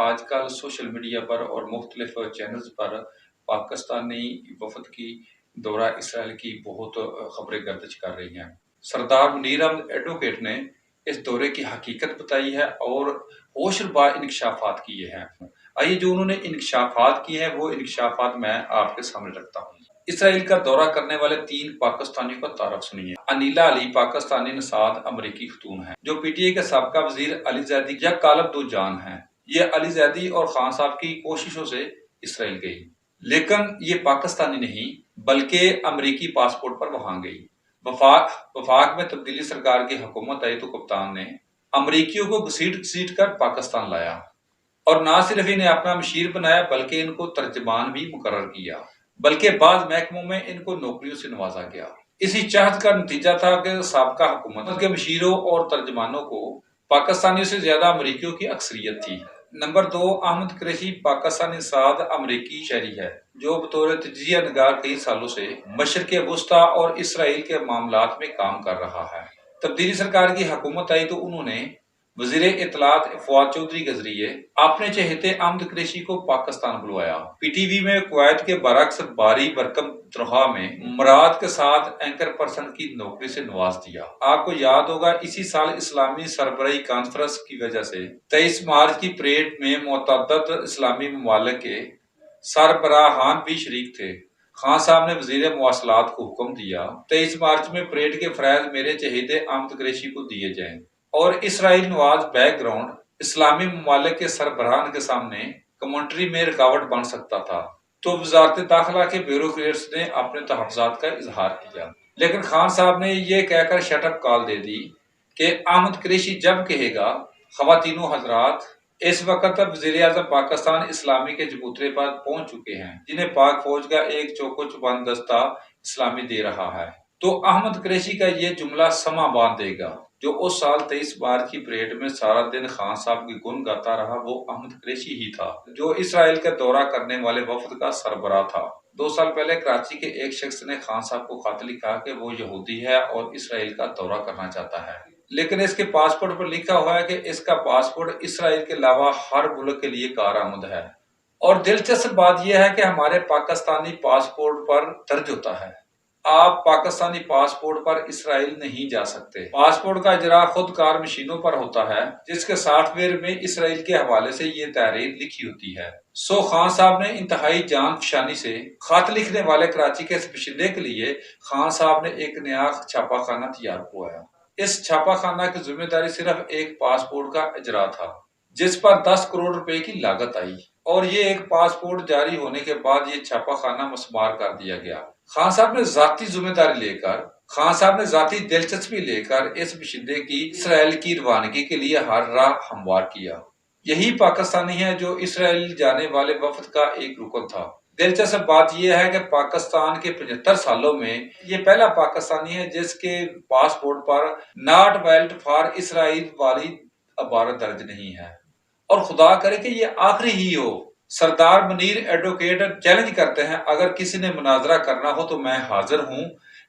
आजकल social media पर और मुख्तलिफ चैनल्स पर पाकिस्तानी वफद की दौरा इसराइल की बहुत खबरें गर्दिश कर रही हैं। सरदार मुनीर अहमद एडवोकेट ने इस दौरे की हकीकत बताई है और होशरुबा इंकशाफात किए हैं। आइए जो उन्होंने इंकशाफात किए हैं वो इंकशाफात मैं आपके सामने रखता हूँ। इसराइल का दौरा करने वाले 3 पाकिस्तानियों का तारफ सुनिए। अनीला अली पाकिस्तानी नसाद अमरीकी खतून है जो पीटीए के साबका वजीर अली जैदी या कालब दो जान है। ये अली जैदी और खान साहब की कोशिशों से इसराइल गई, लेकिन ये पाकिस्तानी नहीं बल्कि अमरीकी पासपोर्ट पर वहां गई। वफाक में तब्दीली सरकार की हुकूमत आई तो कप्तान ने अमरीकियों को घसीट घसीट कर पाकिस्तान लाया और ना सिर्फ इन्हें अपना मशीर बनाया बल्कि इनको तर्जमान भी मुकर्रर किया, बल्कि बाद महकमों में इनको नौकरियों से नवाजा गया। इसी चाहत का नतीजा था कि साबका हुकूमत के मशीरों और तर्जमानों को पाकिस्तानियों से ज्यादा अमरीकियों की अक्सरियत थी। नंबर 2, अहमद कुरैशी पाकिस्तानी साद अमरीकी शहरी है जो बतौर तजिया नगार कई सालों से मशरिक़ वुस्ता और इसराइल के मामलात में काम कर रहा है। तब्दीली सरकार की हुकूमत आई तो उन्होंने वजीर इतलात फवाद चौधरी के जरिए अपने चहेते अहमद कुरैशी को पाकिस्तान बुलवाया। पीटीवी में कुवैत के बरक्स बारी बरकम तनख्वाह में मुराद के साथ एंकर पर्सन की नौकरी से नवाज दिया। आपको याद होगा इसी साल इस्लामी सरबराही कॉन्फ्रेंस की वजह से 23 मार्च की परेड में मुतअद्दिद इस्लामी ममालिक के सरबराहान भी शरीक थे। खान साहब ने वजीर मवासलात को हुक्म दिया 23 मार्च में परेड के फरैज मेरे चहेते अहमद कुरैशी को दिए जाएं और इसराइल नवाज बैकग्राउंड इस्लामी ममालिक के सरबराहान के सामने कमेंट्री में रुकावट बन सकता था, तो वजारत दाखिला के ब्यूरोक्रेट्स ने अपने तहफ़्ज़ात का इजहार किया, लेकिन खान साहब ने यह कहकर शटअप कॉल दे दी कि अहमद कुरैशी जब कहेगा। ख़वातीनो हज़रात, इस वक्त वज़ीर आज़म पाकिस्तान इस्लामी के चबूतरे पर पहुंच चुके हैं जिन्हें पाक फौज का एक चौको चुबंद दस्ता इस्लामी दे रहा है, तो अहमद कुरैशी का ये जुमला समा बांध देगा। जो उस साल 23 मार्च की परेड में सारा दिन खान साहब की गुन गाता रहा वो अहमद कुरैशी ही था जो इसराइल का दौरा करने वाले वफद का सरबराह था। 2 साल पहले कराची के एक शख्स ने खान साहब को खत लिखा कि वो यहूदी है और इसराइल का दौरा करना चाहता है, लेकिन इसके पासपोर्ट पर लिखा हुआ है कि इसका पासपोर्ट इसराइल के अलावा हर मुल्क के लिए कारआमद है। और दिलचस्प बात यह है कि हमारे पाकिस्तानी पासपोर्ट पर दर्ज होता है आप पाकिस्तानी पासपोर्ट पर इसराइल नहीं जा सकते। पासपोर्ट का इजरा खुद कार मशीनों पर होता है जिसके सॉफ्टवेयर में इसराइल के हवाले से ये तहरीर लिखी होती है। खान साहब ने इंतहाई जान फशानी से खत लिखने वाले कराची के इस बशिंदे के लिए खान साहब ने एक नया छापाखाना तैयार करवाया। इस छापाखाना की जिम्मेदारी सिर्फ एक पासपोर्ट का इजरा था जिस पर 10 करोड़ रुपए की लागत आई और ये एक पासपोर्ट जारी होने के बाद ये छापाखाना मस्मार कर दिया गया। खान साहब ने जाती दिलचस्पी लेकर इस बशिंदे की इसराइल की रवानगी के लिए हर राह हमवार किया। यही पाकिस्तानी है जो इसराइल जाने वाले वफद का एक रुकन था। दिलचस्प बात यह है कि पाकिस्तान के 75 सालों में ये पहला पाकिस्तानी है जिसके पासपोर्ट पर नॉट वैलिड फॉर इसराइल वाली इबारत दर्ज नहीं है और खुदा करे कि ये आखिरी ही हो। सरदार मुनीर एडवोकेट चैलेंज करते हैं अगर किसी ने मुनाजरा करना हो तो मैं हाजिर हूं।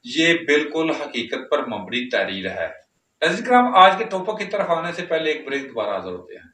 ये बिल्कुल हकीकत पर मबनी तहरीर है। नाज़रीन किराम, आज के टॉपिक की तरफ आने से पहले एक ब्रेक दोबारा हाजिर होते हैं।